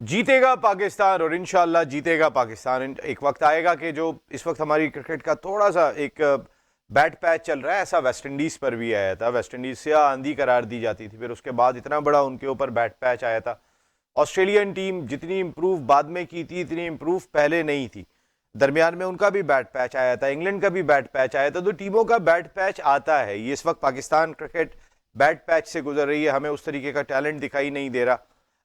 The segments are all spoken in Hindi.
जीतेगा पाकिस्तान और इंशाल्लाह जीतेगा पाकिस्तान। एक वक्त आएगा कि जो इस वक्त हमारी क्रिकेट का थोड़ा सा एक बैड पैच चल रहा है, ऐसा वेस्ट इंडीज़ पर भी आया था। वेस्ट इंडीज़ से आंधी करार दी जाती थी, फिर उसके बाद इतना बड़ा उनके ऊपर बैड पैच आया था। ऑस्ट्रेलियन टीम जितनी इम्प्रूव बाद में की थी, इतनी इम्प्रूव पहले नहीं थी। दरमियान में उनका भी बैड पैच आया था, इंग्लैंड का भी बैड पैच आया था। तो टीमों का बैड पैच आता है। ये इस वक्त पाकिस्तान क्रिकेट बैड पैच से गुजर रही है। हमें उस तरीके का टैलेंट दिखाई नहीं दे रहा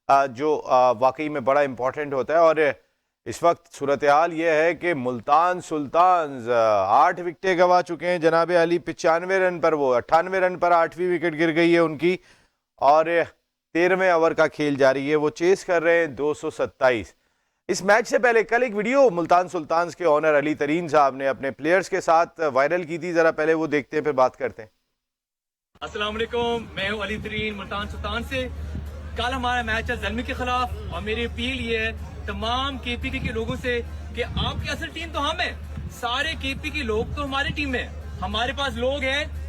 जो वाकई में बड़ा इंपॉर्टेंट होता है। और इस वक्त सूरत हाल ये है कि मुल्तान सुल्तान्स 8 विकेटें गंवा चुके हैं। जनाब अली 95 रन पर, वो 98 रन पर 8वीं विकेट गिर गई है उनकी और 13वें ओवर का खेल जारी है। वो चेस कर रहे हैं 227। इस मैच से पहले कल एक वीडियो मुल्तान सुल्तान्स के ओनर अली तरीन साहब ने अपने प्लेयर्स के साथ वायरल की थी। जरा पहले वो देखते हैं, फिर बात करते हैं। अस्सलाम वालेकुम, मैं हूं अली तरीन मुल्तान सुल्तान से। कल हमारा मैच है ज़ल्मी के खिलाफ और मेरी अपील ये है तमाम केपीके के लोगों से कि आपकी असल टीम तो हम है, सारे केपीके लोग तो हमारी टीम में। हमारे पास लोग हैं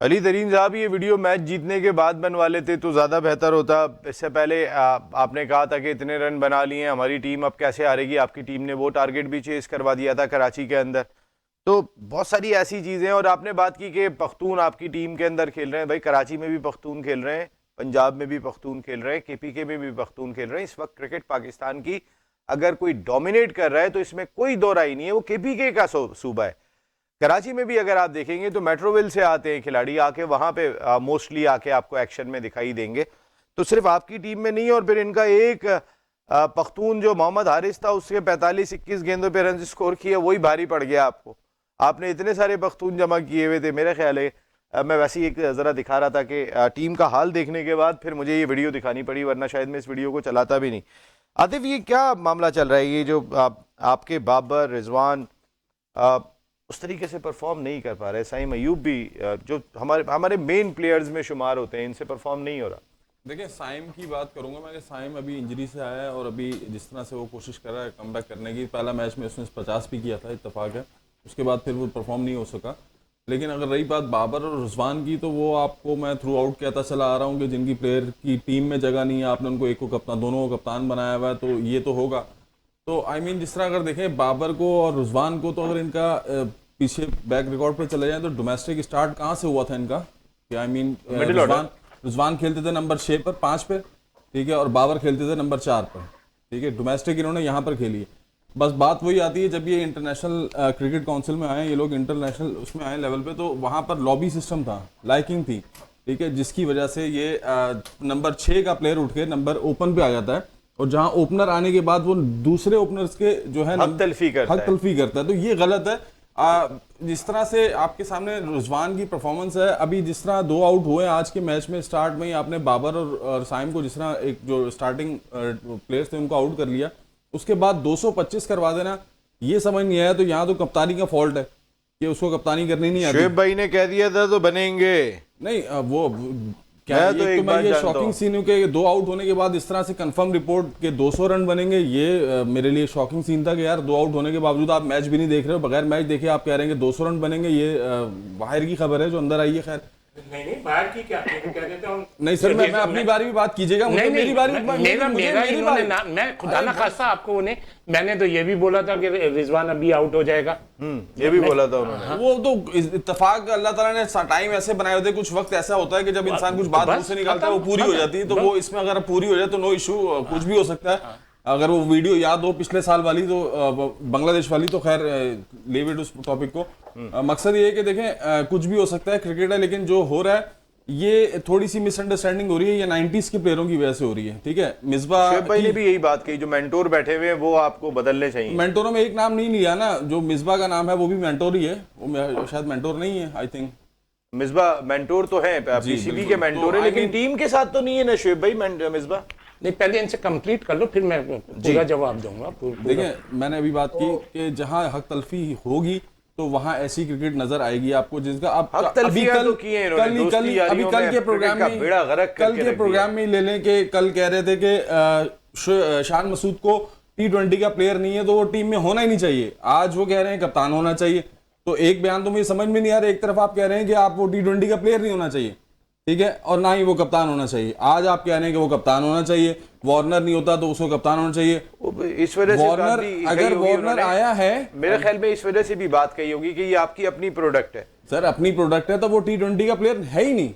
अली तरीन साहब, ये वीडियो मैच जीतने के बाद बनवा लेते तो ज़्यादा बेहतर होता। इससे पहले आपने कहा था कि इतने रन बना लिए हमारी टीम, अब कैसे हारेगी। आपकी टीम ने वो टारगेट भी चेस करवा दिया था कराची के अंदर। तो बहुत सारी ऐसी चीज़ें। और आपने बात की कि पख्तून आपकी टीम के अंदर खेल रहे हैं। भाई कराची में भी पख्तून खेल रहे हैं, पंजाब में भी पख्तून खेल रहे हैं, केपीके में भी पख्तून खेल रहे हैं। इस वक्त क्रिकेट पाकिस्तान की अगर कोई डोमिनेट कर रहा है तो इसमें कोई दो राय नहीं है, वो केपीके का सूबा है। कराची में भी अगर आप देखेंगे तो मेट्रोविल से आते हैं खिलाड़ी, आके वहाँ पे मोस्टली आके आपको एक्शन में दिखाई देंगे। तो सिर्फ आपकी टीम में नहीं। और फिर इनका एक पख्तून जो मोहम्मद हारिस था, उसके 45-21 गेंदों पे रन स्कोर किया, वही भारी पड़ गया आपको। आपने इतने सारे पख्तून जमा किए हुए थे। मेरा ख्याल है मैं वैसे ही एक ज़रा दिखा रहा था कि टीम का हाल देखने के बाद फिर मुझे ये वीडियो दिखानी पड़ी, वरना शायद मैं इस वीडियो को चलाता भी नहीं। आतिफ, ये क्या मामला चल रहा है? ये जो आपके बाबर, रिजवान उस तरीके से परफॉर्म नहीं कर पा रहे, साइम अयूब भी जो हमारे मेन प्लेयर्स में शुमार होते हैं, इनसे परफॉर्म नहीं हो रहा। देखिए, साइम की बात करूंगा मैं कि साइम अभी इंजरी से आया है और अभी जिस तरह से वो कोशिश कर रहा है कम बैक करने की, पहला मैच में उसने 50 भी किया था, इत्तेफाक है। उसके बाद फिर वो परफॉर्म नहीं हो सका। लेकिन अगर रही बात बाबर और रिजवान की, तो वो आपको मैं थ्रू आउट कहता चला आ रहा हूँ कि जिनकी प्लेयर की टीम में जगह नहीं है, आपने उनको एक को कप्तान, दोनों को कप्तान बनाया हुआ है, तो ये तो होगा। तो आई मीन जिस तरह अगर देखें बाबर को और रिजवान को, तो अगर इनका पीछे बैक रिकॉर्ड पे चले जाएं तो डोमेस्टिक स्टार्ट कहाँ से हुआ था इनका? कि आई मीन रिजवान खेलते थे नंबर 6 पर, 5 पे, ठीक है, और बाबर खेलते थे नंबर 4 पर, ठीक है। डोमेस्टिक इन्होंने यहाँ पर खेली है। बस बात वही आती है जब ये इंटरनेशनल क्रिकेट काउंसिल में आए, ये लोग इंटरनेशनल उसमें आए लेवल पे, तो वहाँ पर लॉबी सिस्टम था, लाइकिंग थी, ठीक है, जिसकी वजह से ये नंबर 6 का प्लेयर उठ के नंबर ओपन पे आ जाता है। और जहाँ ओपनर आने के बाद वो दूसरे ओपनर्स के जो है हक तलफी करता है, तो ये गलत है। जिस तरह से आपके सामने रिजवान की परफॉर्मेंस है, अभी जिस तरह 2 आउट हुए आज के मैच में, स्टार्ट में ही आपने बाबर और साइम को जिस तरह एक जो स्टार्टिंग प्लेयर्स थे उनको आउट कर लिया, उसके बाद 225 करवा देना, ये समझ नहीं आया। तो यहाँ तो कप्तानी का फॉल्ट है कि उसको कप्तानी करनी नहीं आती। शुएब भाई ने कह दिया था तो बनेंगे नहीं, वो क्या है, तो मैं ये शॉकिंग सीन हूँ कि 2 आउट होने के बाद इस तरह से कंफर्म रिपोर्ट के 200 रन बनेंगे, ये मेरे लिए शॉकिंग सीन था कि यार 2 आउट होने के बावजूद आप मैच भी नहीं देख रहे हो, बगैर मैच देखे आप कह रहे हैं कि 200 रन बनेंगे। ये बाहर की खबर है जो अंदर आई है। खैर नहीं बाहर की क्या कह देते हो? नहीं सर, मैं अपनी बारी भी बात कीजिएगा। नहीं, मेरी बारी, मैं खुदा ना खास्ता आपको उन्हें, मैंने तो ये भी बोला था कि रिजवान अभी आउट हो जाएगा। ये भी बोला था उन्होंने। वो तो इत्तेफाक अल्लाह ताला ने टाइम ऐसे बनाए होते हैं। कुछ वक्त ऐसा होता है कि जब इंसान कुछ बात मुंह से निकालता है वो पूरी हो जाती है। तो वो इसमें अगर पूरी हो जाए तो नो इशू, कुछ भी हो सकता है। अगर वो वीडियो याद हो पिछले साल वाली, तो बांग्लादेश वाली, तो खैर लीव इट उस टॉपिक को। मकसद ये है कि देखें कुछ भी हो सकता है, क्रिकेट है, लेकिन जो हो रहा है ये थोड़ी सी मिसअंडरस्टैंडिंग हो रही है, ये 90s के प्लेयरों की वजह से हो रही है, ठीक है। मिसबा भाई ने भी यही बात कही, जो मेंटोर बैठे हुए हैं वो आपको बदलने चाहिए। मेंटोरों में एक नाम नहीं लिया ना, जो मिसबा का नाम है वो भी मेंटोर ही है, वो शायद मेंटोर नहीं है। आई थिंक मिसबा मेंटोर तो है, पीसीबी के मेंटोर है, लेकिन टीम के साथ तो नहीं है ना शुएब भाई मिसबा। नहीं, पहले इनसे कंप्लीट कर लो, फिर मैं पूरा जवाब दूंगा। देखिए, मैंने अभी बात की कि जहां हक तलफी होगी तो वहां ऐसी क्रिकेट नजर आएगी आपको जिसका आप हक तलफियां तो किए हैं इन्होंने, दोस्ती यारियों कल में के प्रोग्राम क्रिकेट का बेड़ा गर्क कल करके के रख प्रोग्राम में ले लें कि कल कह रहे थे कि शान मसूद को T20 का प्लेयर नहीं है तो वो टीम में होना ही नहीं चाहिए। आज वो कह रहे हैं कप्तान होना चाहिए। तो एक बयान तो मुझे समझ में नहीं आ रहा, एक तरफ आप कह रहे हैं कि आप वो T20 का प्लेयर नहीं होना चाहिए, ठीक है, और ना ही वो कप्तान होना चाहिए। आज आप कह रहे हैं कि वो कप्तान होना चाहिए, वार्नर नहीं होता तो उसको कप्तान होना चाहिए। इस वजह से वार्नर, बात भी कही अगर होगी वार्नर उन्होंने। आया है, मेरे ख्याल में इस वजह से भी बात कही होगी कि ये आपकी अपनी प्रोडक्ट है। सर अपनी प्रोडक्ट है तो वो T20 का प्लेयर है ही नहीं।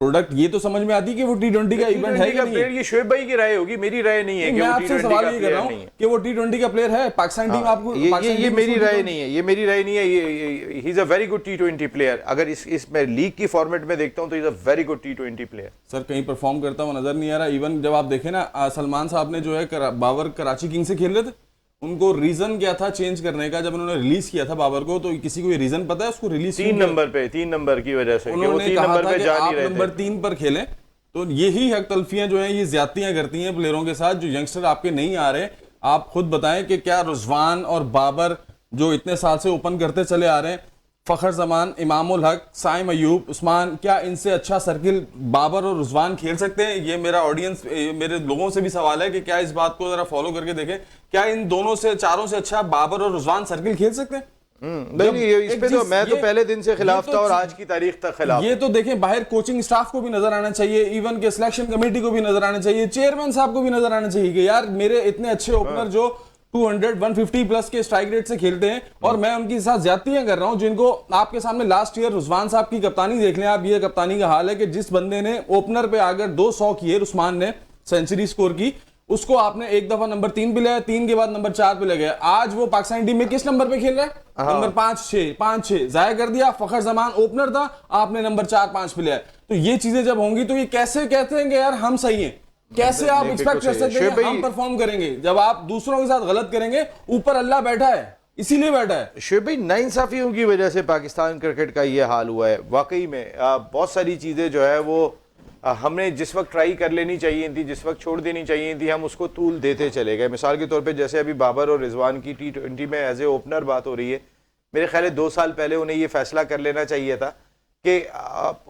प्रोडक्ट ये तो समझ में आती है कि वो T20 का इवेंट है T20 कि का नहीं प्लेयर है। ये शोएब भाई की राय होगी, मेरी राय नहीं है कि मैं वो आपसे T20 सवाल का ये कर प्लेयर रहा नहीं हूँ है। कि वो T20 का प्लेयर है। पाकिस्तान टीम आपको ये मेरी राय नहीं है, ये मेरी राय नहीं है। He is a very good T20 player. अगर इस मैं लीग की फॉर्मेट में देखता हूं तो is a very good T20 player. Sir कहीं परफॉर्म करता हुआ नजर नहीं आ रहा। इवन जब आप देखें ना, सलमान साहब ने जो है बाबर कराची किंग से खेल रहे थे, उनको रीजन क्या था चेंज करने का जब उन्होंने रिलीज किया था बाबर को, तो किसी को ये रीजन पता है उसको रिलीज 3 नंबर की वजह से कि वो उन्होंने 3 कहा नंबर था पे कि जा आप नहीं रहे नंबर थे। 3 पर खेलें। तो यही हक तलफियां जो हैं ये ज्यादतियां करती हैं प्लेयरों के साथ, जो यंगस्टर आपके नहीं आ रहे। आप खुद बताएं कि क्या रुजवान और बाबर जो इतने साल से ओपन करते चले आ रहे हैं, फखर जमान, इमामुल हक, साइम अयूब, उस्मान, क्या इनसे अच्छा सर्किल बाबर और रुजवान खेल सकते हैं? ये मेरा ऑडियंस, मेरे लोगों से भी सवाल है कि क्या इस बात को जरा फॉलो करके देखें, क्या इन दोनों से चारों से अच्छा बाबर और रुजवान सर्किल खेल सकते हैं? नहीं, इस पे तो मैं तो पहले दिन से खिलाफ था और आज की तारीख तक खिलाफ। ये तो देखें, बाहर कोचिंग स्टाफ को भी नजर आना चाहिए, इवन के सिलेक्शन कमेटी को भी नजर आना चाहिए, चेयरमैन साहब को भी नजर आना चाहिए कि यार मेरे इतने अच्छे ओपनर जो 200-150 प्लस के स्ट्राइक रेट से खेलते हैं और मैं उनके साथ ज्यादतियां कर रहा हूं, जिनको आपके सामने लास्ट ईयर रुजवान साहब की कप्तानी देख लें आप। ये कप्तानी का हाल है कि जिस बंदे ने ओपनर पे आकर 200 किए, उस्मान ने सेंचुरी स्कोर की, उसको आपने एक दफा नंबर 3 पे लिया, 3 के बाद नंबर 4 पे ले गया। आज वो पाकिस्तान टीम में किस नंबर पे खेल रहा है? नंबर 5-6 जाया कर दिया। फखर जमान ओपनर था, आपने नंबर 4-5 पे लिया। तो ये चीजें जब होंगी तो ये कैसे कहते हैं कि यार हम सही हैं? कैसे आप एक्सपेक्ट कर सकते हैं कि हम परफॉर्म करेंगे जब आप दूसरों के साथ गलत करेंगे? ऊपर अल्लाह बैठा है, इसीलिए बैठा है। शोएब भाई, नाइंसाफियों की वजह से पाकिस्तान क्रिकेट का ये हाल हुआ है। वाकई में बहुत सारी चीज़ें जो है वो हमने जिस वक्त ट्राई कर लेनी चाहिए थी, जिस वक्त छोड़ देनी चाहिए थी, हम उसको तूल देते चले गए। मिसाल के तौर पे जैसे अभी बाबर और रिजवान की T20 में एज ए ओपनर बात हो रही है, मेरे ख्याल है 2 साल पहले उन्हें ये फैसला कर लेना चाहिए था कि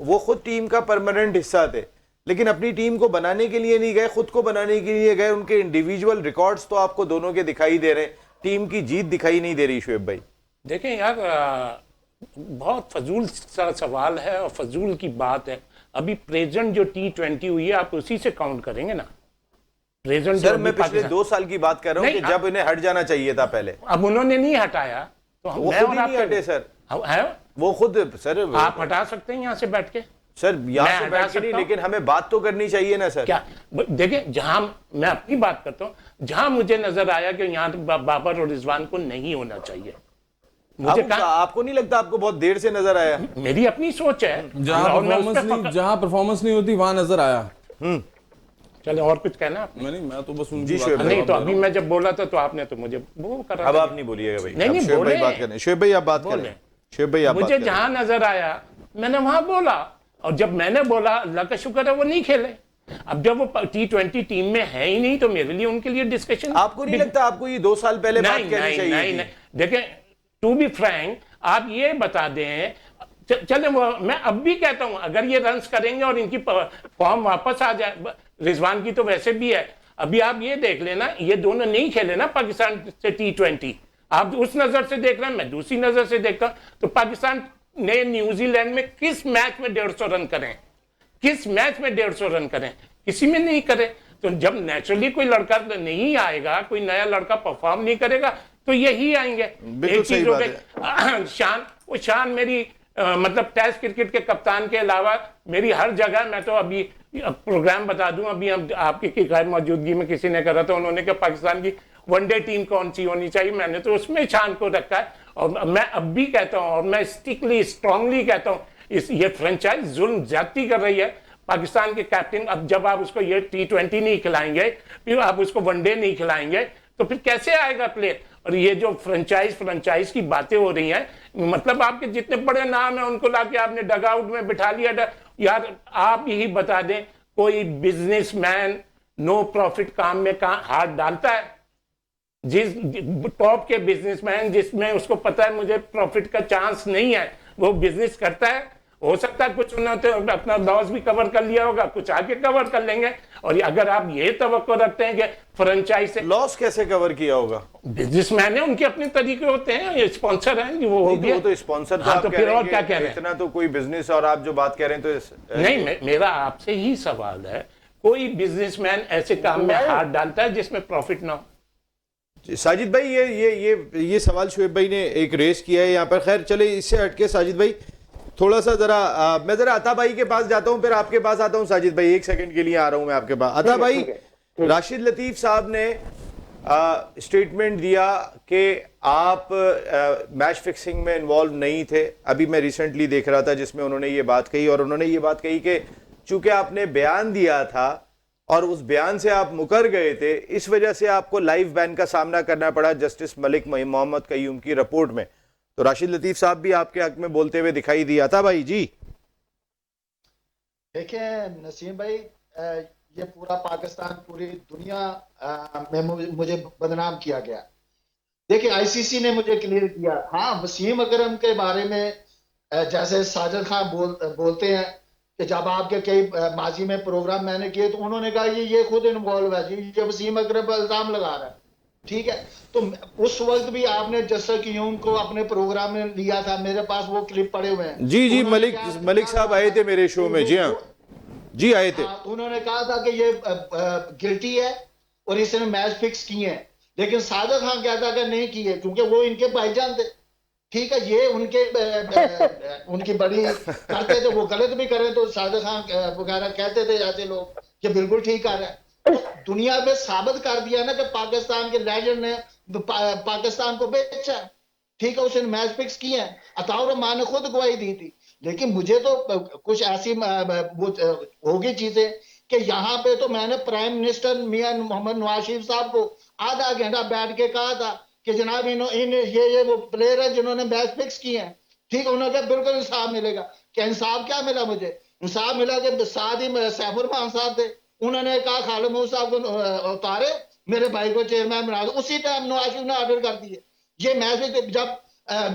वो खुद टीम का परमानेंट हिस्सा थे, लेकिन अपनी टीम को बनाने के लिए नहीं गए, खुद को बनाने के लिए गए। उनके इंडिविजुअल रिकॉर्ड्स तो आपको दोनों के दिखाई दे रहे हैं, टीम की जीत दिखाई नहीं दे रही। शोएब भाई देखें यार, बहुत फजूल सा सवाल है और फजूल की बात है। अभी प्रेजेंट जो T20 हुई है आप उसी से काउंट करेंगे ना? प्रेजेंट सर मैं पिछले 2 साल की बात कर रहा हूँ कि जब इन्हें हट जाना चाहिए था पहले। अब उन्होंने नहीं हटाया तो वो खुद ही नहीं हटे सर, है वो खुद सर आप हटा सकते हैं यहाँ से बैठ के। सर यहाँ मैं से हटा बैठ के नहीं, सकता हूं? लेकिन हमें बात तो करनी चाहिए ना सर। क्या देखिए, जहां मैं अपनी बात करता हूँ, जहां मुझे नजर आया कि यहाँ बाबर और रिजवान को नहीं होना चाहिए, मुझे आपको नहीं लगता? आपको बहुत देर से नजर आया? मेरी अपनी सोच है। जहां परफॉर्मेंस नहीं होती वहां नजर आया। चले, और कुछ कहना आपने? मैं तो बस जी शोएब भाई, नहीं तो अभी मैं जब बोला था तो आपने तो मुझे वो करा। अब आप नहीं बोलिएगा भाई। नहीं, शोएब भाई बोले। बात करें। शोएब भाई आप बात करें। शोएब भाई आप बात मुझे करें। जहां नजर आया मैंने वहां बोला, और जब मैंने बोला अल्लाह का शुक्र है वो नहीं खेले। अब जब वो T20 टीम में है ही नहीं तो मेरे लिए उनके लिए डिस्कशन। आपको नहीं लगता आपको ये 2 साल पहले बात करनी चाहिए थी? देखें, टू बी फ्रैंक, आप ये बता दें, चले वो मैं अब भी कहता हूं अगर ये रन्स करेंगे और इनकी फॉर्म वापस आ जाए, रिजवान की तो वैसे भी है। अभी आप ये देख लेना, ये दोनों नहीं खेले ना पाकिस्तान से T20, आप उस नजर से देख रहे हैं, मैं दूसरी नजर से देखता हूं। तो पाकिस्तान ने न्यूजीलैंड में किस मैच में 150 रन करें? किस मैच में 150 रन करें? किसी में नहीं करे। तो जब नेचुरली कोई लड़का नहीं आएगा, कोई नया लड़का परफॉर्म नहीं करेगा तो यही आएंगे। एक चीज हो गई शान, वो शान मेरी मतलब टेस्ट क्रिकेट के कप्तान के अलावा मेरी हर जगह, मैं तो अभी प्रोग्राम बता दूं, अभी हम आपकी गैर मौजूदगी में किसी ने करा था, उन्होंने कहा पाकिस्तान की वनडे टीम कौन सी होनी चाहिए, मैंने तो उसमें शान को रखा है। और मैं अब भी कहता हूं और मैं स्ट्रांगली कहता हूं, ये फ्रेंचाइज जुल्म ज्यादती कर रही है। पाकिस्तान के कैप्टन, अब जब आप उसको ये T20 नहीं खिलाएंगे, फिर आप उसको वनडे नहीं खिलाएंगे, तो फिर कैसे आएगा प्लेयर? और ये जो फ्रेंचाइज की बातें हो रही हैं, मतलब आपके जितने बड़े नाम हैं उनको लाके आपने डगआउट में बिठा लिया। यार आप यही बता दें, कोई बिजनेसमैन नो प्रॉफिट काम में हाथ डालता है? जिस टॉप के बिजनेसमैन जिसमें उसको पता है मुझे प्रॉफिट का चांस नहीं है, वो बिजनेस करता है। हो सकता है कुछ उन्होंने तो अपना लॉस भी कवर कर लिया होगा, कुछ आगे कवर कर लेंगे। और अगर आप ये तवक्को रखते हैं कि फ्रेंचाइज से लॉस कैसे कवर किया होगा? बिजनेसमैन है, उनके अपने तरीके होते हैं, ये स्पॉन्सर हैं कि वो हो गया। वो तो स्पॉन्सर था, हाँ, आप तो कह फिर रहे और हैं क्या कि कह रहे हैं? इतना तो कोई बिजनेस, और आप जो बात कह रहे हैं तो नहीं, मेरा आपसे ही सवाल है, कोई बिजनेसमैन ऐसे काम में हाथ डालता है जिसमें प्रॉफिट ना हो? साजिद भाई ये सवाल शुएब भाई ने एक रेस किया है यहाँ पर। खैर चले इससे हटके साजिद भाई थोड़ा सा मैं जरा अता भाई के पास जाता हूँ, फिर आपके पास आता हूँ। साजिद भाई 1 सेकंड के लिए आ रहा हूँ मैं आपके पास। अता भाई, राशिद लतीफ साहब ने स्टेटमेंट दिया कि आप मैच फिक्सिंग में इन्वॉल्व नहीं थे। अभी मैं रिसेंटली देख रहा था जिसमें उन्होंने ये बात कही, और उन्होंने ये बात कही कि चूंकि आपने बयान दिया था और उस बयान से आप मुकर गए थे, इस वजह से आपको लाइव बैन का सामना करना पड़ा जस्टिस मलिक मोहम्मद कयूम की रिपोर्ट में। तो राशिद लतीफ साहब भी आपके हक में बोलते हुए दिखाई दिया था भाई जी। देखें नसीम भाई, ये पूरा पाकिस्तान, पूरी दुनिया में मुझे बदनाम किया गया। देखिए आईसीसी ने मुझे क्लियर किया। हाँ, वसीम अकरम के बारे में जैसे साजिद खान बोलते हैं कि जब आपके कई माजी में प्रोग्राम मैंने किए तो उन्होंने कहा ये खुद इन्वॉल्व है जी, ये वसीम अकरम पर इल्जाम लगा रहा है। ठीक है, तो उस वक्त भी आपने जस्टिस यूम को अपने प्रोग्राम में लिया था, मेरे पास वो क्लिप पड़े हुए हैं। जी मलिक साहब आए थे मेरे शो में। जी हाँ जी आए थे। उन्होंने कहा था कि ये गिल्टी है और इसने मैच फिक्स किए हैं, लेकिन साजिद खान कहता कि नहीं किए क्योंकि वो इनके भाईजान थे। ठीक है, ये उनकी बड़ी करते थे, वो गलत भी करें तो साजिद खान वगैरह कहते थे ऐसे लोग कि बिल्कुल ठीक कर रहे हैं। तो दुनिया में साबित कर दिया ना कि पाकिस्तान के लेजेंड ने पाकिस्तान को बेचा। ठीक है, उसने मैच फिक्स किए हैं, अताउर रहमान ने खुद गवाही दी थी। लेकिन मुझे तो कुछ ऐसी होगी चीजें कि यहाँ पे तो मैंने प्राइम मिनिस्टर मियां मोहम्मद नवाज शरीफ साहब को आधा घंटा बैठ के कहा था कि जनाब ये वो प्लेयर है जिन्होंने मैच फिक्स किए हैं। ठीक है, उन्होंने कहा बिल्कुल इंसाफ मिलेगा। क्या इंसाफ क्या मिला मुझे? इंसाफ मिला कि साथ ही सैफुर रहमान साहब थे, उन्होंने कहा खालिद महमूद साहब को उतारे, मेरे भाई को चेयरमैन बना दो। उसी टाइम नवाज शरीफ ने ऑर्डर कर दिए। ये मैच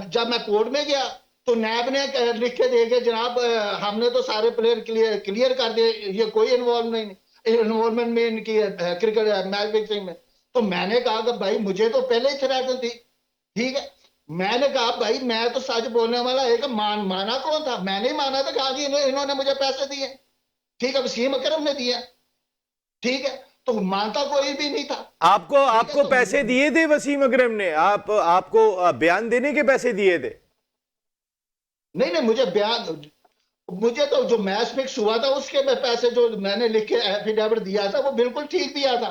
जब मैं कोर्ट में गया तो नैब ने लिख के दे के जनाब हमने तो सारे प्लेयर क्लियर कर दिए, ये कोई इन्वॉल्वमेंट में इनकी क्रिकेट मैच फिक्सिंग में। तो मैंने कहा कि भाई मुझे तो पहले ही थ्रेटन थी। ठीक है, मैंने कहा भाई मैं तो सच बोलने वाला एक माना कौन था? मैंने ही माना था, कहा कि इन्होंने मुझे पैसे दिए। ठीक है, वसीम अकरम ने दिया। ठीक है, तो मानता कोई भी नहीं था। आपको पैसे दिए थे वसीम अकरम ने? आपको बयान देने के पैसे दिए थे? नहीं, मुझे तो जो मैच फिक्स हुआ था उसके पैसे जो मैंने लिख के एफिडेविट दिया था वो बिल्कुल ठीक दिया था।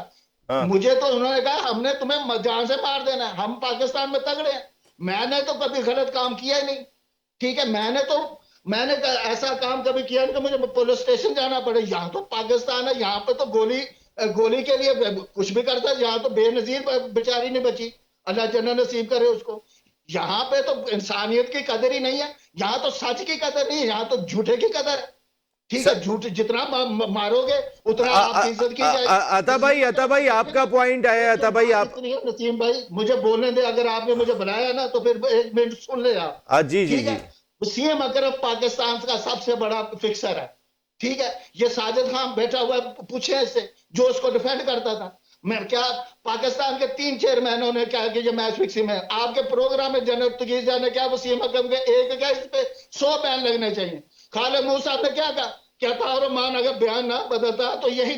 हाँ। मुझे तो उन्होंने कहा हमने तुम्हें जान से मार देना, हम पाकिस्तान में तगड़े हैं। मैंने तो कभी गलत काम किया ही नहीं। ठीक है, मैंने ऐसा काम कभी किया नहीं कि मुझे पुलिस स्टेशन जाना पड़े। यहाँ तो पाकिस्तान है, यहाँ पे तो गोली के लिए कुछ भी करता है। यहाँ तो बेनजीर बेचारी नहीं बची, अल्लाह जन्नत नसीब करे उसको। यहाँ पे तो इंसानियत की कदर ही नहीं है, यहाँ तो सच की कदर नहीं है, यहाँ तो झूठे की कदर है। ठीक है, झूठ जितना मारोगे उतना आपकी इज्जत की जाएगी। अता भाई आपका पॉइंट आया। अता भाई आप नसीम भाई मुझे बोलने दे, अगर आपने मुझे बुलाया ना तो फिर 1 मिनट सुन ले आप। जी वसीम अकरम पाकिस्तान का सबसे बड़ा फिक्सर है। ठीक है, ये साजिद खान बैठा हुआ पूछे इससे जो उसको डिफेंड करता था। मैं क्या पाकिस्तान के 3 चेयरमैनों ने क्या कि ये मैच फिक्सिंग है। आपके प्रोग्राम में जनरल तकीज़ ने क्या वसीम अकरम के एक क्या इस पे 100 बैन लगने चाहिए। खालिद महमूद साहब ने क्या कहा कि अताउर रहमान अगर बयान ना बदलता तो यही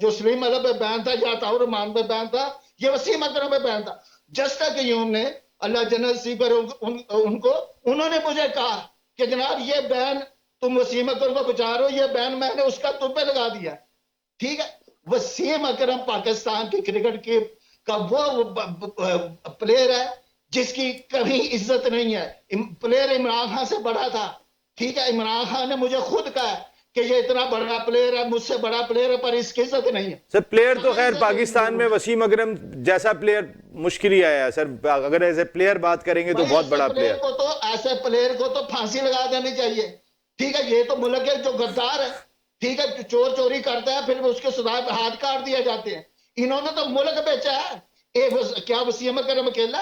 जो सलीम अली पे बैन था या अताउर रहमान पे बैन था, ये वसीम अकरम पे बैन था। जस्टिस यूम ने अल्लाह जन्नत नसीब करे उनको, उन्होंने मुझे कहा कि जनाब ये बैन तुम वसीम अकरम को बचा रहे हो, ये बैन मैंने उसका तुम पे लगा दिया। ठीक है, वसीम अकरम पाकिस्तान की क्रिकेट का वो प्लेयर है जिसकी कभी इज्जत नहीं है। प्लेयर इमरान खान से बड़ा था। ठीक है, इमरान खान ने मुझे खुद कहा कि ये इतना बड़ा प्लेयर है, मुझसे बड़ा प्लेयर है, पर इसकी इज्जत नहीं है। सर प्लेयर तो खैर पाकिस्तान में वसीम अकरम जैसा प्लेयर मुश्किल ही आया है सर। अगर ऐसे प्लेयर बात करेंगे तो बहुत बड़ा प्लेयर को तो ऐसे प्लेयर को तो फांसी लगा देनी चाहिए। ठीक है, ये तो मुल्क है जो गद्दार है। ठीक है, चोर चोरी करता है फिर उसके सुधार पे हाथ काट दिए जाते हैं। इन्होंने तो मुल्क बेचा है। क्या वसीम अकरम अकेला,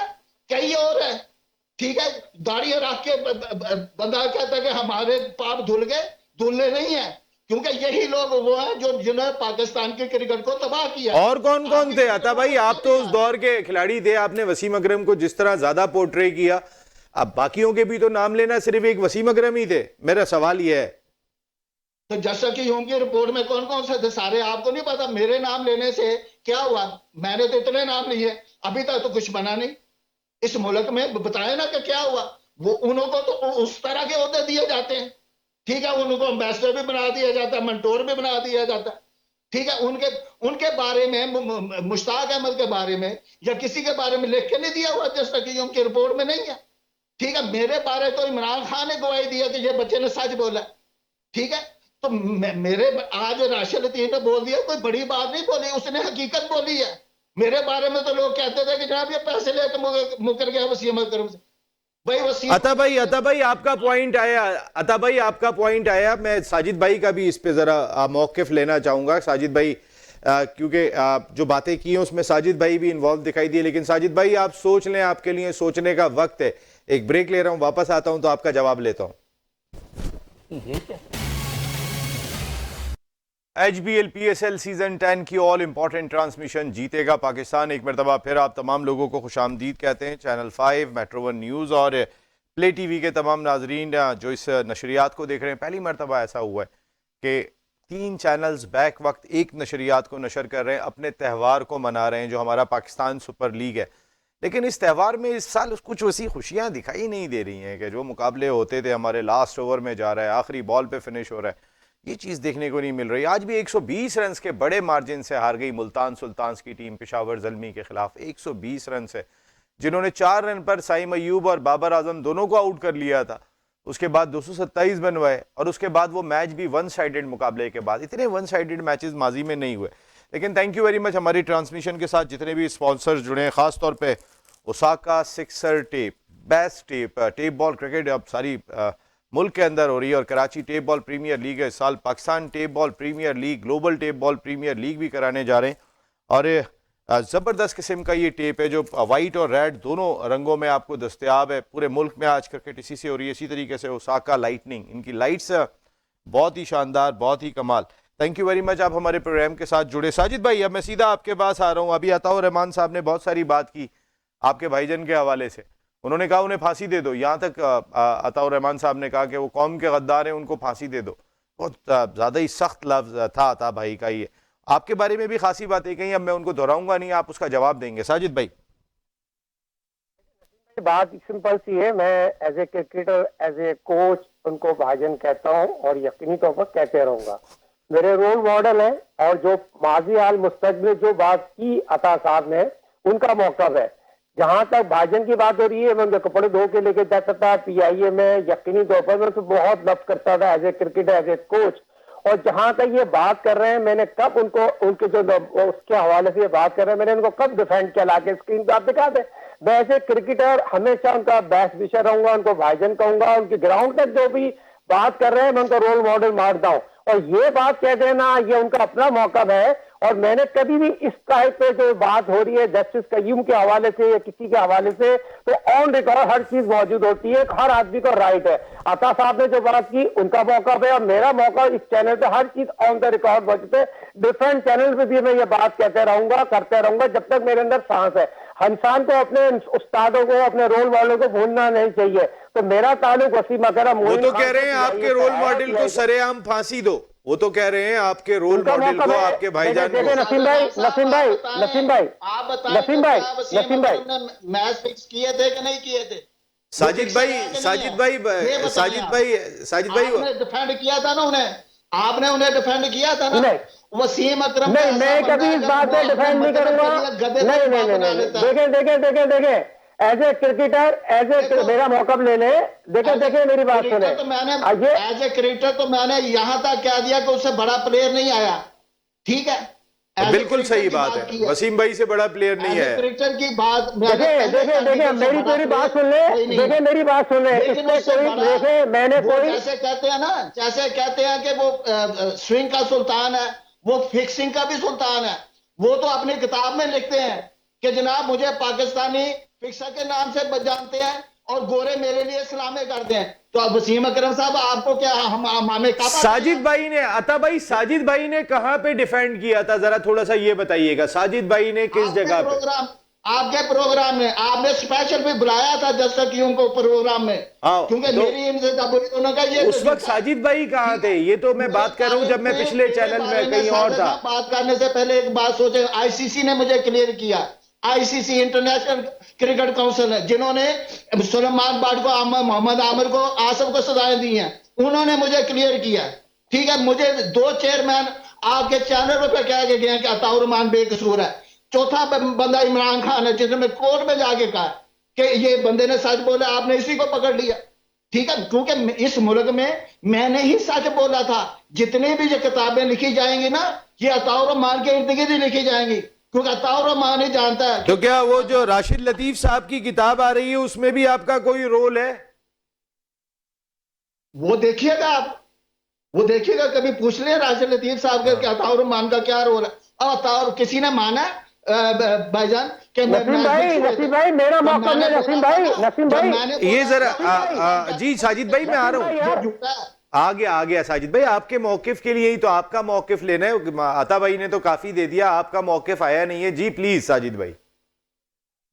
कई और है। ठीक है, दाढ़ी रख के बंदा कहता है कि हमारे पाप धुल गए, धुलने नहीं है, क्योंकि यही लोग वो हैं जो जिन्होंने पाकिस्तान के क्रिकेट को तबाह किया। और कौन कौन थे अता भाई? आप तो उस दौर के खिलाड़ी थे, आपने वसीम अकरम को जिस तरह ज्यादा पोर्ट्रे किया, अब बाकियों के भी तो नाम लेना, सिर्फ एक वसीम अकरम ही थे। मेरा सवाल यह है, तो जैसा कि यूं की रिपोर्ट में कौन कौन से थे सारे आपको नहीं पता। मेरे नाम लेने से क्या हुआ? मैंने तो इतने नाम लिए, अभी तक तो कुछ बना नहीं इस मुल्क में। बताए ना कि क्या हुआ। वो उनको तो उस तरह के ओहदे दिए जाते हैं। ठीक है, उनको एम्बेसडर भी बना दिया जाता है, मंटोर भी बना दिया जाता है। ठीक है, उनके बारे में, मुश्ताक अहमद के बारे में या किसी के बारे में लिख के नहीं दिया हुआ, जैसा कि उनकी रिपोर्ट में नहीं है। ठीक है, मेरे बारे तो इमरान खान ने गवाही दिया कि ये बच्चे ने सच बोला। ठीक है, तो मेरे आज राशिद लतीफ ने बोल दिया, कोई बड़ी बात नहीं बोली, उसने हकीकत बोली है। मेरे बारे में तो लोग कहते थे कि जनाब ये पैसे लेकर मुकर गया वसीम अकरम से। भाई वसीम अता भाई आपका पॉइंट आया, अता भाई आपका पॉइंट आया। मैं साजिद भाई का भी इस पे जरा मौकिफ लेना चाहूंगा। साजिद भाई क्योंकि जो बातें की हैं उसमें साजिद भाई भी इन्वॉल्व दिखाई दिए, लेकिन साजिद भाई आप सोच लें, आपके लिए सोचने का वक्त है। एक ब्रेक ले रहा हूं, वापस आता हूं तो आपका जवाब लेता हूं। HBL PSL सीजन 10 की ऑल इंपॉर्टेंट ट्रांसमिशन जीतेगा पाकिस्तान। एक मरतबा फिर आप तमाम लोगों को खुशामदीद कहते हैं। चैनल 5, मेट्रो 1 न्यूज़ और प्ले टीवी के तमाम नाजरीन जो इस नशरियात को देख रहे हैं, पहली मरतबा ऐसा हुआ है कि 3 चैनल्स बैक वक्त एक नशरियात को नशर कर रहे हैं, अपने त्यौहार को मना रहे हैं जो हमारा पाकिस्तान सुपर लीग है। लेकिन इस त्यौहार में इस साल कुछ वैसी खुशियाँ दिखाई नहीं दे रही हैं कि जो मुकाबले होते थे हमारे लास्ट ओवर में जा रहा है, आखिरी बॉल पे फिनिश हो रहा है, ये चीज़ देखने को नहीं मिल रही। आज भी 120 रन के बड़े मार्जिन से हार गई मुल्तान सुल्तान्स की टीम पेशावर ज़ल्मी के खिलाफ। 120 रन से, जिन्होंने 4 रन पर साइम अयूब और बाबर आजम दोनों को आउट कर लिया था। उसके बाद 227 बनवाए और उसके बाद वो मैच भी वन साइडेड मुकाबले के बाद। इतने वन साइडेड मैचेस माजी में नहीं हुए। लेकिन थैंक यू वेरी मच हमारी ट्रांसमिशन के साथ जितने भी स्पॉन्सर्स जुड़े हैं, ख़ासतौर पर Osaka sixer tape, best tape, tape ball cricket अब सारी मुल्क के अंदर हो रही है और Karachi tape ball premier league है। इस साल Pakistan tape ball premier league, global tape ball premier league भी कराने जा रहे हैं। और ज़बरदस्त किस्म का ये टेप है जो वाइट और रेड दोनों रंगों में आपको दस्तयाब है। पूरे मुल्क में आज क्रिकेट इसी से हो रही है। इसी तरीके से ओसाका लाइटनिंग, इनकी लाइट्स बहुत ही शानदार, बहुत ही कमाल। थैंक यू वेरी मच आप हमारे प्रोग्राम के साथ जुड़े। साजिद भाई, अब मैं सीधा आपके पास आ रहा हूँ। अभी अताउर रहमान साहब ने बहुत सारी बात की आपके भाईजान के हवाले से। उन्होंने कहा उन्हें फांसी दे दो। यहाँ तक अताउर रहमान साहब ने कहा कि वो कौम के गद्दार हैं, उनको फांसी दे दो। बहुत ज़्यादा ही सख्त लफ्ज़ था अता भाई का। ये आपके बारे में भी खासी बातें कही, अब मैं उनको दोहराऊंगा नहीं, आप उसका जवाब देंगे। साजिद भाई, बात सिंपल सी है। मैं as a cricketer, as a coach उनको भाईजान कहता हूँ और यकीनी तौर पर कहते रहूंगा। मेरे रोल मॉडल है और जो माजी हाल मुस्तकबिल जो बात की अता साहब ने, उनका मौक़िफ़ है। जहां तक भाईजान की बात हो रही है, मैं उनके कपड़े धो के लेके जाता था PIA में, यकीनी तौर पर मैं उसको बहुत लव करता था as a cricketer, as a coach. और जहां तक ये बात कर रहे हैं, मैंने कब उनको उनके जो उसके हवाले से ये बात कर रहे हैं, मैंने उनको कब डिफेंड किया लाके स्क्रीन पे आप दिखा दें। मैं एज ए क्रिकेटर हमेशा उनका बेस्ट विशर रहूंगा, उनको भाईजान कहूंगा। उनके ग्राउंड तक जो भी बात कर रहे हैं मैं उनका रोल मॉडल मानता हूँ। और ये बात कह देना ये उनका अपना मौक़िफ़ है। और मैंने कभी भी इस टाइप पे जो बात हो रही है जस्टिस कय्यूम के हवाले से या किसी के हवाले से, तो ऑन रिकॉर्ड हर चीज मौजूद होती है, हर आदमी को राइट है। अता साहब ने जो बात की उनका मौक़िफ़ है और मेरा मौक़िफ़ इस चैनल पे हर चीज ऑन द रिकॉर्ड मौजूद है। डिफरेंट चैनल पे भी मैं ये बात कहते रहूंगा, करते रहूंगा जब तक मेरे अंदर सांस है। इंसान को अपने उस्तादों को, अपने रोल मॉडल को भूलना नहीं चाहिए। तो मेरा ताल्लुक वसीम अकरम, वो तो कह रहे हैं आपके रोल मॉडल को सरेआम फांसी दो। वो तो कह रहे हैं आपके रोल मॉडल को, आपके भाईजान को। नसीम भाई मैच फिक्स किए थे कि नहीं किए थे? साजिद भाई डिफेंड किया था ना उन्हें, आपने उन्हें डिफेंड किया था ना। वसीम अकरम नहीं, मैं कभी इस बात पे डिफेंड नहीं करूंगा। नहीं, देखें as a cricketer, as a मेरा मौक़िफ़ ले ले। देखें मेरी बात सुने। तो मैंने एज ए क्रिकेटर तो मैंने यहां तक कह दिया कि उससे बड़ा प्लेयर नहीं आया। ठीक है, बिल्कुल सही बात है, वसीम भाई से बड़ा प्लेयर नहीं है। क्रिकेटर की बात देखिए मेरी बात सुन ले, देखिए मेरी बात सुन ले, देखिए मैंने कोई जैसे कहते हैं ना, जैसे कहते हैं कि वो स्विंग का सुल्तान है, वो फिक्सिंग का भी सुल्तान है। वो तो अपनी किताब में लिखते हैं कि जनाब मुझे पाकिस्तानी फिक्सर के नाम से जानते हैं और गोरे मेरे लिए सलामे करते हैं। तो अब वसीम अकरम साहब आपको क्या हमें कहा? साजिद भाई ने, अता भाई साजिद भाई ने कहां पे डिफेंड किया था, जरा थोड़ा सा ये बताइएगा। साजिद भाई ने किस जगह पे? आपके प्रोग्राम में आपने स्पेशल भी बुलाया था दर्शकों को प्रोग्राम में, क्योंकि तो मेरी इनसे उन्होंने कहा ये उस वक्त साजिद भाई कहां थे? ये तो मैं बात कर रहा हूं जब मैं पिछले चैनल में कहीं और था। बात करने से पहले एक बात सोचे, आईसीसी ने मुझे क्लियर किया, आईसीसी इंटरनेशनल क्रिकेट काउंसिल है, जिन्होंने सुलेमान बाट को, मोहम्मद आमिर को, आसिफ को सजाएं दी हैं, उन्होंने मुझे क्लियर किया। ठीक है, मुझे 2 चेयरमैन आपके चैनल पे कह के गए कि अताउर रहमान बेकसूर है। चौथा बंदा इमरान खान है, जिसने कोर्ट में जाके कहा कि ये बंदे ने सच बोला, आपने इसी को पकड़ लिया। ठीक है, क्योंकि इस मुल्क में मैंने ही सच बोला था। जितनी भी ये किताबें लिखी जाएंगी ना, ये अताउर रहमान के इर्द गिर्द ही लिखी जाएंगी, क्योंकि अताउर रहमान ही जानता है। तो क्या वो जो राशिद लतीफ साहब की किताब आ रही है उसमें भी आपका कोई रोल है? वो देखिएगा आप, वो देखिएगा, कभी पूछ ले राशिद लतीफ साहब के अताउर रहमान का क्या रोल है। और अताउर किसी ने माना भाईजान कि नसीम भाई मेरा मौका नहीं, नसीम भाई ये जरा जी साजिद भाई मैं आ रहा हूँ, आ गया साजिद भाई, आपके मौकिफ के लिए ही तो आपका मौकिफ लेना है। अता भाई ने तो काफी दे दिया, आपका मौकिफ आया नहीं है। जी प्लीज साजिद भाई।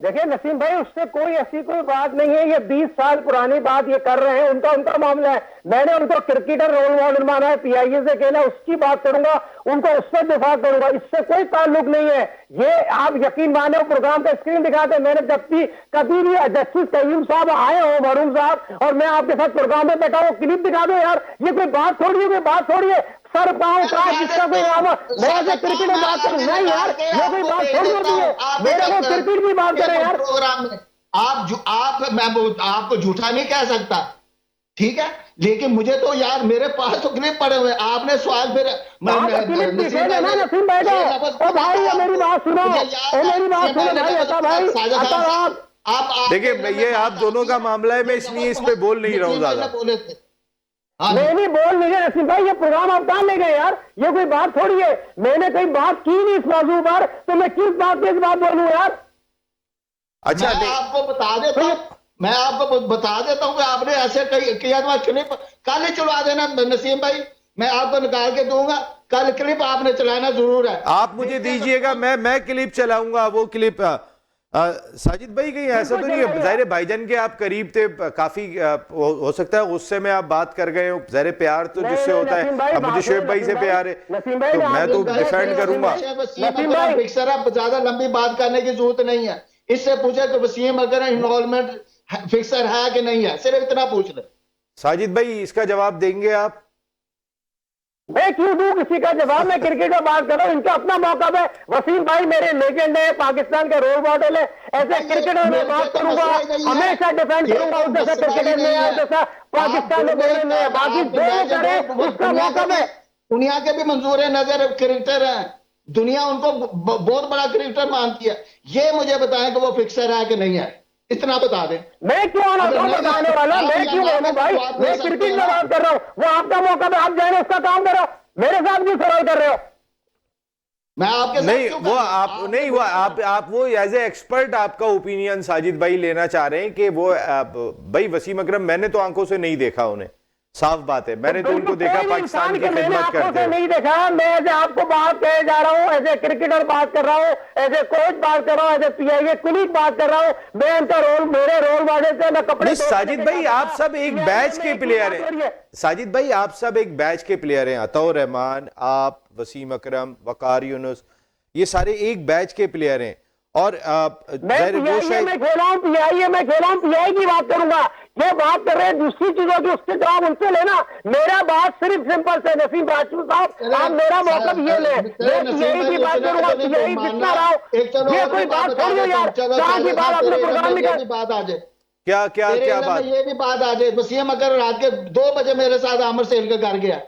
देखिए नसीम भाई, उससे कोई ऐसी कोई बात नहीं है, ये 20 साल पुरानी बात ये कर रहे हैं, उनका मामला है। मैंने उनको क्रिकेटर रोल मॉडल माना है, पीआईए से कहना, उसकी बात करूंगा, उनको उससे दिफा करूंगा, इससे कोई ताल्लुक नहीं है। ये आप यकीन माने, प्रोग्राम का स्क्रीन दिखाते, मैंने जब भी कभी भी जस्टिस कयूम साहब आए हो, मरूम साहब, और मैं आपके साथ प्रोग्राम में बैठा हूँ, क्लिप दिखा दो यार। ये कोई बात छोड़िए, कोई बात छोड़िए, सर पाँव का जिसका कोई मैं से क्रिकेट में बात करूं नहीं यार, ये कोई बात छोड़ होती है, मेरे को क्रिकेट की बात करें यार। प्रोग्राम में मैं आपको झूठा नहीं कह सकता, ठीक है, लेकिन मुझे तो यार मेरे पास तो क्लिप पड़े हुए। आपने सवाल फिर नसीम भाई का, भाई मेरी बात सुनो, मेरी बात सुनो भाई, अता भाई, आप देखिए ये आप दोनों का मामला है, मैं इसलिए इस पे बोल नहीं रहा हूँ ज्यादा। बोले थे नहीं बोल नहीं रहे नसीम भाई, ये प्रोग्राम आप कहां ले गए यार? ये कोई बात थोड़ी है, मैंने कोई बात की नहीं इस मौजूद पर, तो मैं किस बात पे इस बात बोलूं यार? अच्छा मैं आपको बता देता हूं, मैं आपको बता देता हूं कि आपने ऐसे किया तो क्लिप कल ही चलवा देना नसीम भाई, मैं आपको निकाल के दूंगा, कल क्लिप आपने चलाना जरूर है। आप मुझे दीजिएगा, मैं क्लिप चलाऊंगा। वो क्लिप साजिद भाई कहीं ऐसा तो नहीं है? ज़ाहिर भाईजान के आप करीब थे काफी, हो सकता है गुस्से में आप बात कर गए हो। ज़ाहिर प्यार तो जिससे होता है, अब मुझे शोएब भाई से प्यार है तो मैं तो डिफेंड करूंगा। ज्यादा लंबी बात करने की जरूरत नहीं है, इससे पूछे कि वसीम अगर इन्वॉल्वमेंट फिक्सर है कि नहीं है, सिर्फ इतना पूछ ले। साजिद भाई इसका जवाब देंगे आप? मैं क्यों दूं किसी का जवाब? मैं क्रिकेट में बात कर रहा हूँ, इनका अपना मौका है। वसीम भाई मेरे लेजेंड है, पाकिस्तान के रोल मॉडल है, ऐसे क्रिकेटर में बात करूंगा, हमेशा डिफेंड करूंगा उस जैसा क्रिकेटर में है जैसा पाकिस्तान में बोले में, बाकी जो करे उसका मौका है। दुनिया के भी मंजूर नजर क्रिकेटर हैं, दुनिया उनको बहुत बड़ा क्रिकेटर मानती है। ये मुझे बताएं कि वो फिक्सर है कि नहीं है, इतना बता दें। मैं क्यों बताने वाला, मैं क्यों बोलूं भाई? मैं क्रिकेट में बात कर रहा हूँ, वो आपका मौका है, आप जाए उसका काम करो, मेरे साथ भी सवाल कर रहे हो। मैं आपके नहीं वो आप नहीं वो आप वो एज ए एक्सपर्ट आपका ओपिनियन साजिद भाई लेना चाह रहे हैं कि वो भाई वसीम अकरम मैंने तो आंखों से नहीं देखा उन्हें, साफ बात है, मैंने तो उनको देखा पाकिस्तान की खिदमत करते हुए। नहीं देखा, मैं ऐसे आपको बात कहे जा रहा हूँ, ऐसे क्रिकेटर बात कर रहा हूँ, ऐसे कोच बात कर रहा हूँ, ऐसे पीआईए कुलीग बात कर रहा हूँ, मैं उनका रोल, मेरे रोल मॉडल से मैं कपड़े। साजिद भाई आप सब एक बैच के प्लेयर हैं, साजिद भाई आप सब एक बैच के प्लेयर हैं, अताउर रहमान, आप, वसीम अकरम, वकार यूनुस, ये सारे एक बैच के प्लेयर हैं। और मैं पीआईए में खेला हूँ, पीआईए में खेला हूँ, पीआई की बात करूंगा। ये बात कर रहे हैं दूसरी चीजों की, उसके जवाब उनसे लेना। मेरा बात सिर्फ सिंपल से नसीम राजपूत साहब, आप मेरा मौकफ ये ले, मैं पीआई की बात करूंगा, पीआई जितना रहा हूं, ये कोई बात छोड़िए यार, कहाँ की बात अपने प्रोग्राम में बात आ जाए, क्या क्या क्या बात, ये भी बात आ जाए। वसीम अगर रात के 2 बजे मेरे साथ आमिर सेल के घर गया,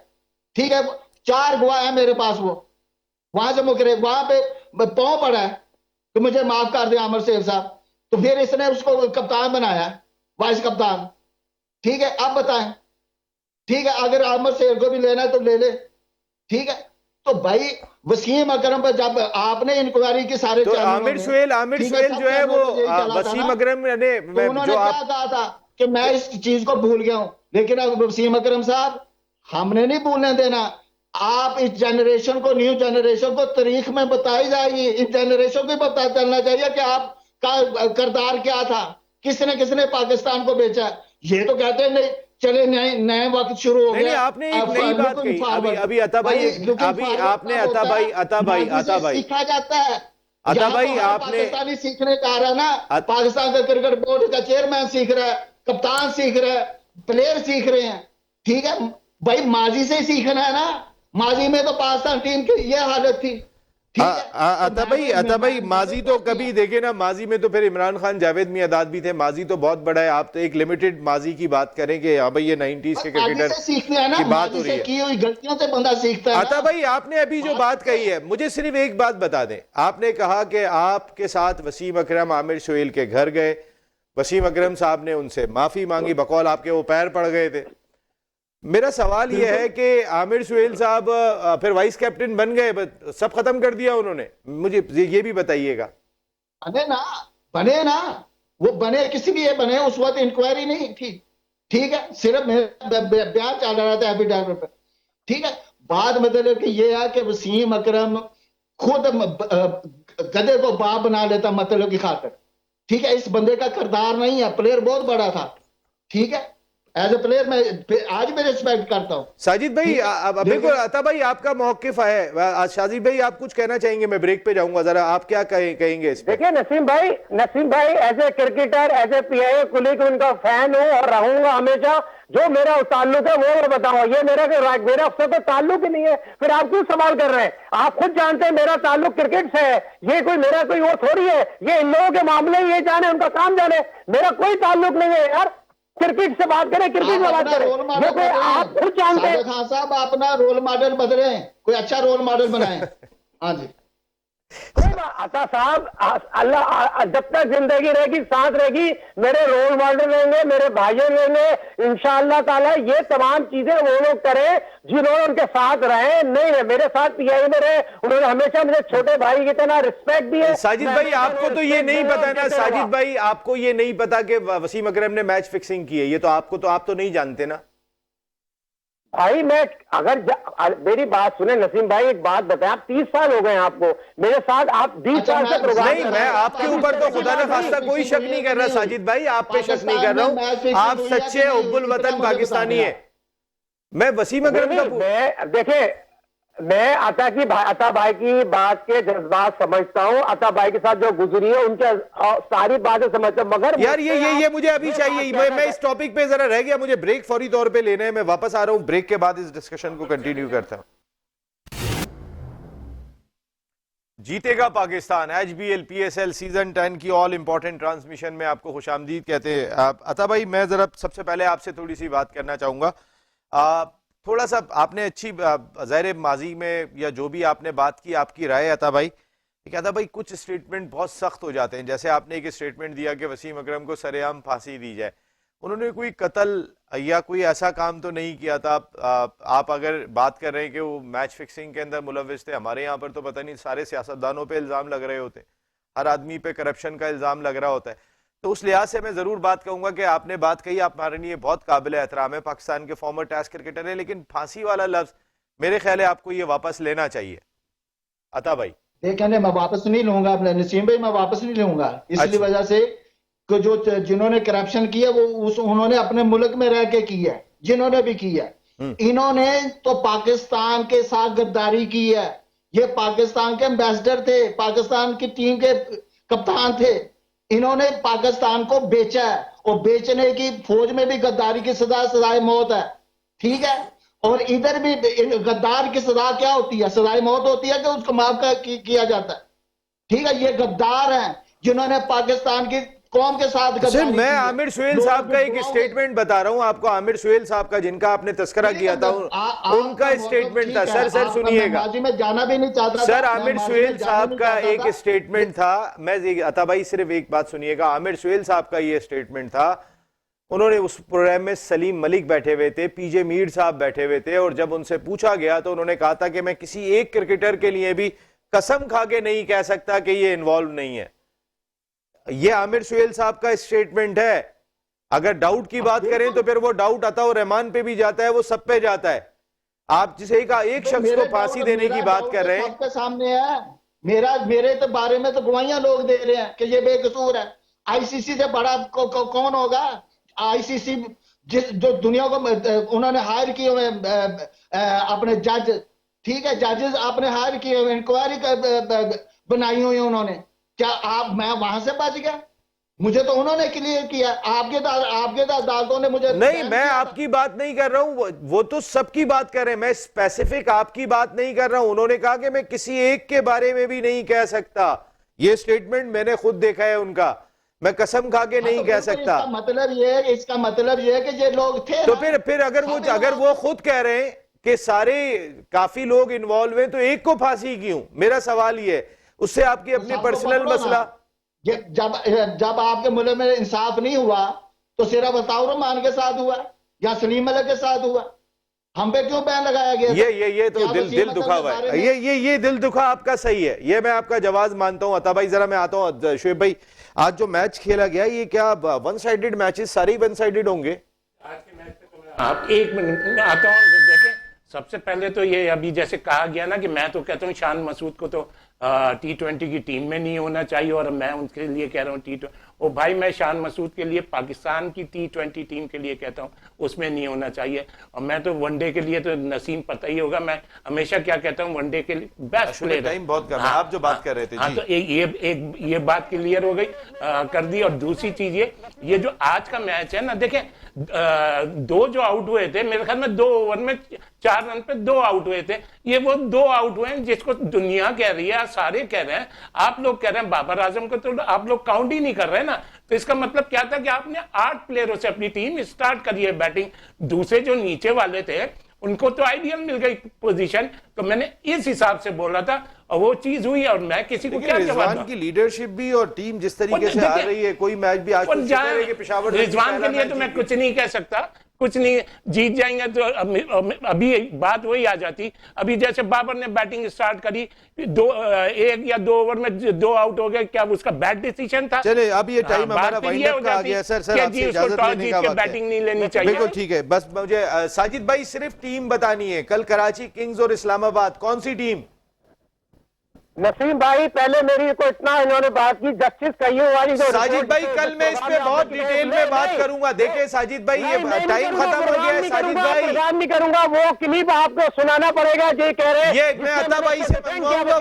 ठीक है, 4 गवाह है मेरे पास, वो वहां से मुकरे, वहां पे पाँव पड़ा है कि मुझे माफ कर दे आमिर शेख साहब, तो फिर इसने उसको कप्तान बनाया, वाइस कप्तान। ठीक है, अब बताएं, ठीक है, अगर आमिर शेख को भी लेना है तो ले ले, ठीक है। तो भाई वसीम अकरम पर जब आपने इंक्वायरी की सारे तो आमिर सुहेल जो है वो वसीम अकरम ने उन्होंने जो क्या आप कहा था कि मैं इस चीज को भूल गया हूं, लेकिन अब वसीम अकरम साहब हमने नहीं भूलने देना। आप इस जनरेशन को, न्यू जनरेशन को तारीख में बताई जाएगी, इस जनरेशन को पता चलना चाहिए कि आपका किरदार क्या था, किसने किसने पाकिस्तान को बेचा। ये तो कहते हैं नहीं चले नए वक्त शुरू हो नहीं, गया। आपने एक नई बात कही अभी अता भाई, अभी आपने अता भाई सीखा जाता है। अता भाई आपने पाकिस्तानी सीखने का आ रहा है ना, पाकिस्तान का क्रिकेट बोर्ड का चेयरमैन सीख रहा है, कप्तान सीख रहा है, प्लेयर सीख रहे हैं, ठीक है भाई, माजी से सीखना है ना। माजी में तो पाकिस्तान टीम की ये हालत थी, ठीक है। अता भाई माजी तो कभी देखे ना, माजी में तो फिर इमरान खान, जावेद मियादाद भी थे, माजी तो बहुत बड़ा है। आप तो एक लिमिटेड माजी की बात करें कि हाँ भाई ये 90s के क्रिकेटर की बात हो रही है, की हुई गलतियों से बंदा सीखता है। अता भाई आपने अभी जो बात कही है, मुझे सिर्फ एक बात बता दें, आपने कहा कि आपके साथ वसीम अकरम आमिर सुहेल के घर गए, वसीम अकरम साहब ने उनसे माफी मांगी, बकौल आपके वो पैर पड़ गए थे। मेरा सवाल यह है कि आमिर सुहेल साहब फिर वाइस कैप्टन बन गए, सब खत्म कर दिया उन्होंने, मुझे ये भी बताइएगा। बने ना, वो बने किसी भी ये बने, उस वक्त इंक्वायरी नहीं थी, ठीक है, सिर्फ बयान चल रहा था एफिडेविट पे, ठीक है। बात मतलब कि ये है कि वसीम अकरम खुद गधे को बाप बना लेता मतलब की खातिर, ठीक है। इस बंदे का किरदार नहीं है, प्लेयर बहुत बड़ा था, ठीक है, एज ए प्लेयर मैं आज भी रिस्पेक्ट करता हूं। साजिद भाई बिल्कुल, अता भाई आपका मौकिफ है, साजिद भाई आप कुछ कहना चाहेंगे? मैं ब्रेक पे जाऊंगा, जरा आप क्या कहेंगे इस पे? देखिए नसीम भाई as a cricketer, as a PIA colleague उनका फैन हूं और रहूंगा हमेशा। जो मेरा ताल्लुक है वो मैं बताऊंगा, ये मेरा उससे तो ताल्लुक ही नहीं है, फिर आप क्यों सवाल कर रहे हैं? आप खुद जानते हैं मेरा ताल्लुक क्रिकेट से है, ये कोई मेरा कोई वो थोड़ी है, ये इन लोगों के मामले ये जाने, उनका काम जाने, मेरा कोई ताल्लुक नहीं है यार। क्रिकेट से बात करें, क्रिकेट में बात करें, ये कोई आप खुद जानते हैं। खान साहब अपना रोल मॉडल बदले, कोई अच्छा रोल मॉडल बनाए। हाँ जी, कोई बात आता साहब, अल्लाह जब तक जिंदगी रहेगी, सांस रहेगी, मेरे रोल मॉडल रहेंगे, मेरे भाइयों रहेंगे, इंशाअल्लाह ताला ये तमाम चीजें वो लोग करें जिन्होंने उनके साथ रहे, नहीं रहे, मेरे साथ पीआई में रहे, उन्होंने हमेशा मुझे छोटे भाई की तरह रिस्पेक्ट दी है। साजिद भाई आपको तो ये नहीं पता ना, साजिद भाई आपको ये नहीं पता कि वसीम अकरम ने मैच फिक्सिंग की है, ये तो आप तो नहीं जानते ना भाई। मैं अगर मेरी बात सुने नसीम भाई, एक बात बताएं, आप 30 साल हो गए हैं आपको मेरे साथ, आप 20 साल से प्रोग्राम नहीं, मैं आपके ऊपर तो खुदा न खास्ता कोई शक नहीं कर रहा साजिद भाई, आप पे शक नहीं कर रहा हूं, आप सच्चे हुब्बुल वतन पाकिस्तानी है। मैं वसीम अकरम का देखिए, मैं अता भाई की बात के जज्बात समझता हूं, अता भाई के साथ जो गुजरी है उनके सारी बातें समझता हूं, मगर यार ये मुझे अभी चाहिए, मैं इस टॉपिक पे जरा रह गया, मुझे ब्रेक फौरी तौर पे लेना है, मैं वापस आ रहा हूं, ब्रेक के बाद इस डिस्कशन को कंटिन्यू करता हूं। जीतेगा पाकिस्तान, HBL PSL सीजन 10 की ऑल इंपॉर्टेंट ट्रांसमिशन में आपको खुशामदीद कहते हैं। अता भाई मैं जरा सबसे पहले आपसे थोड़ी सी बात करना चाहूंगा, थोड़ा सा आपने अच्छी ज़ाहिर माजी में या जो भी आपने बात की, आपकी राय अता भाई, कहता भाई कुछ स्टेटमेंट बहुत सख्त हो जाते हैं, जैसे आपने एक स्टेटमेंट दिया कि वसीम अकरम को सरेआम फांसी दी जाए, उन्होंने कोई कत्ल या कोई ऐसा काम तो नहीं किया था। आप अगर बात कर रहे हैं कि वो मैच फिक्सिंग के अंदर मुलविस थे, हमारे यहाँ पर तो पता नहीं सारे सियासतदानों पे इल्ज़ाम लग रहे होते, हर आदमी पे करप्शन का इल्ज़ाम लग रहा होता है, तो उस लिहाज से मैं ज़रूर बात कहूँगा कि आपने बात कही, आप हमारे लिए बहुत काबिल एहतराम है, पाकिस्तान के फॉर्मर टेस्ट क्रिकेटर है, लेकिन फांसी वाला लफ्ज़ मेरे ख्याल है आपको ये वापस लेना चाहिए। अता भाई देखने मैं वापस नहीं लूंगा, नसीम भाई मैं वापस नहीं लूंगा, इसलिए वजह से कि जो जिन्होंने करप्शन किया वो उन्होंने अपने मुल्क में रह के किया है, जिन्होंने भी किया, इन्होंने तो पाकिस्तान के साथ गद्दारी की है। ये पाकिस्तान के एम्बेसडर थे, पाकिस्तान की टीम के कप्तान थे, इन्होंने पाकिस्तान को बेचा है, और बेचने की फौज में भी गद्दारी की सजाए मौत है, ठीक है। और इधर भी गद्दार की सजा क्या होती है? सजाए मौत होती है कि उसको माफ किया जाता है, ठीक है। ये गद्दार हैं जिन्होंने पाकिस्तान की कौम के साथ सर गद्दारी मैं की है। आमिर सुहेल लोगों साहब को का एक बुलाओगे। स्टेटमेंट बता रहा हूं आपको, आमिर सुहेल साहब का, जिनका आपने तस्करा किया था, उनका स्टेटमेंट था। सर सुनिएगा, माजी में जाना भी नहीं चाहता सर था, आमिर मैं माजी सुहेल में जाना साहब नहीं का चाहता एक था। स्टेटमेंट था। मैं अता भाई सिर्फ एक बात सुनिएगा, आमिर सुहेल साहब का ये स्टेटमेंट था। उन्होंने उस प्रोग्राम में सलीम मलिक बैठे हुए थे, पीजे मीर साहब बैठे हुए थे, और जब उनसे पूछा गया तो उन्होंने कहा था कि मैं किसी एक क्रिकेटर के लिए भी कसम खा के नहीं कह सकता कि ये इन्वॉल्व नहीं है। ये आमिर सुहेल साहब का स्टेटमेंट है। अगर डाउट की बात करें तो फिर वो डाउट अताउर रहमान पे भी जाता है, वो सब पे जाता है। आप जिसे एक शख्स को फांसी देने की बात कर रहे हैं, सबके सामने है। मेरे तो बारे में तो गवाहियां लोग दे रहे हैं कि ये बेकसूर है। आईसीसी से बड़ा कौन होगा? आईसीसी जो दुनिया को उन्होंने हायर किए हुए अपने जज, ठीक है, जजेस आपने हायर किए हुए, इंक्वायरी बनाई हुई उन्होंने। क्या मैं वहां से बच गया? मुझे तो उन्होंने क्लियर किया, आपके अदालतों ने मुझे नहीं, मैं आपकी बात नहीं कर रहा हूं, वो तो सबकी बात कर रहे हैं, मैं स्पेसिफिक आपकी बात नहीं कर रहा हूं। उन्होंने कहा कि मैं किसी एक के बारे में भी नहीं कह सकता। ये स्टेटमेंट मैंने खुद देखा है उनका, मैं कसम खा के नहीं कह सकता। इसका मतलब ये है कि ये लोग थे तो ना। फिर अगर वो खुद कह रहे हैं कि सारे काफी लोग इन्वॉल्व हैं, तो एक को फांसी क्यों? मेरा सवाल ये है, उससे आपकी अपनी सबको पर्सनल पकड़ो ना। मसला। जब आपके मुल्क में इंसाफ नहीं हुआ तो सिर्फ अताउर रहमान के साथ हुआ या सलीम मलिक के साथ हुआ? हम पे क्यों बैन लगाया गया? ये तो दिल दुखा हुआ है। ये दिल दुखा आपका सही है, ये मैं आपका जवाब मानता हूं। अता भाई जरा मैं आता हूं। शुएब भाई, आज जो मैच खेला गया, ये क्या वन साइडेड मैचेस सारे ही वन साइडेड होंगे? आप एक मिनट में आता हूँ। देखें, सबसे पहले तो ये अभी जैसे कहा गया ना कि मैं तो कहता हूँ शान मसूद को तो T20 की टीम में नहीं होना चाहिए, और मैं उनके लिए कह रहा हूँ T20। ओ भाई, मैं शान मसूद के लिए पाकिस्तान की T20 टीम के लिए कहता हूँ उसमें नहीं होना चाहिए। और मैं तो वनडे के लिए तो नसीम पता ही होगा, मैं हमेशा क्या कहता हूँ, वनडे के लिए बेस्ट प्लेयर। टाइम बहुत कम है, आप जो बात कर रहे थे। हाँ, तो ये बात क्लियर हो गई, कर दी। और दूसरी चीज ये जो आज का मैच है ना, देखें, दो जो आउट हुए थे, मेरे ख्याल में 2 ओवर में 4 रन पे 2 आउट हुए थे। ये वो 2 आउट हुए हैं जिसको दुनिया कह रही है, सारे कह रहे हैं, आप लोग कह रहे हैं बाबर आजम को तो आप लोग काउंट ही नहीं कर रहे ना। तो इसका मतलब क्या था कि आपने 8 प्लेयरों से अपनी टीम स्टार्ट करी है बैटिंग। दूसरे जो नीचे वाले थे उनको तो आइडियल मिल गई पोजीशन, तो मैंने इस हिसाब से बोला था और वो चीज हुई। और मैं किसी को क्या जवाब दूं? की लीडरशिप भी और टीम जिस तरीके से आ रही है, कोई मैच भी आज पेशावर रिजवान के लिए तो मैं कुछ नहीं कह सकता, कुछ नहीं, जीत जाएंगे तो अभी बात वही आ जाती। अभी जैसे बाबर ने बैटिंग स्टार्ट करी, 1 या 2 ओवर में 2 आउट हो गए, क्या उसका बैड डिसीजन था? चले, अब ये टाइम हमारा वाइंड अप का आ गया। सर आपसे इजाजत लेने का वक्त है। बैटिंग नहीं लेनी चाहिए। बिल्कुल ठीक है, बस मुझे साजिद भाई सिर्फ टीम बतानी है, कल कराची किंग्स और इस्लामाबाद, कौन सी टीम? नसीम भाई, पहले मेरी को इतना इन्होंने बात की जस्टिस कहियो वाली जो साजिद भाई, कल मैं इस पे बहुत डिटेल में बात करूंगा। देखिए साजिद भाई, ये टाइम खत्म हो गया है। साजिद भाई, नहीं करूंगा, वो क्लिप आपको सुनाना पड़ेगा। ये कह रहे हैं, ये मैं अता भाई से मंगवाऊंगा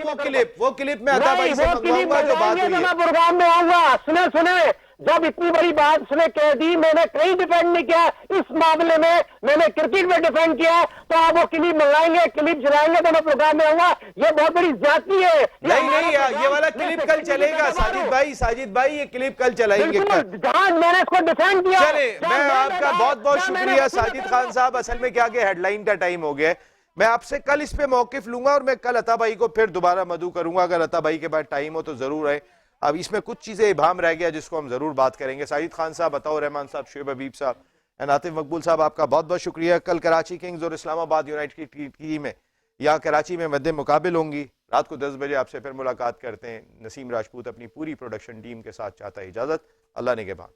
वो क्लिप मैं अता भाई से मंगवाऊंगा जो बात हुई है। प्रोग्राम में आऊंगा। सुने, जब इतनी बड़ी बात उसने कह दी, मैंने कहीं डिफेंड नहीं किया इस मामले में, मैंने क्रिकेट में डिफेंड किया। तो आप वो क्लिप मंगाएंगे, क्लिप चलाएंगे तो मैं प्रोग्राम में आऊंगा। ये बहुत बड़ी ज्यादती है। नहीं, ये वाला क्लिप कल चलेगा साजिद भाई, ये क्लिप कल चलाएंगे। मैंने इसको डिफेंड किया। चले, मैं आपका बहुत बहुत शुक्रिया साजिद खान साहब। असल में क्या कि हेडलाइन का टाइम हो गया है, मैं आपसे कल इस पे मौकिफ लूंगा और मैं कल अता भाई को फिर दोबारा मदऊ करूंगा, अगर अता भाई के पास टाइम हो तो जरूर आए। अब इसमें कुछ चीजें इबाम रह गया जिसको हम जरूर बात करेंगे। साजिद खान साहब, अताउर रहमान साहब, शुएब हबीब साहब एंड आतिफ मकबूल साहब, आपका बहुत बहुत शुक्रिया। कल कराची किंग्स और इस्लामाबाद यूनाइटेड की टीमें यहाँ कराची में मद्दे मुकाबिल होंगी। रात को 10 बजे आपसे फिर मुलाकात करते हैं। नसीम राजपूत अपनी पूरी प्रोडक्शन टीम के साथ चाहता है इजाजत। अल्लाह ने के बाद।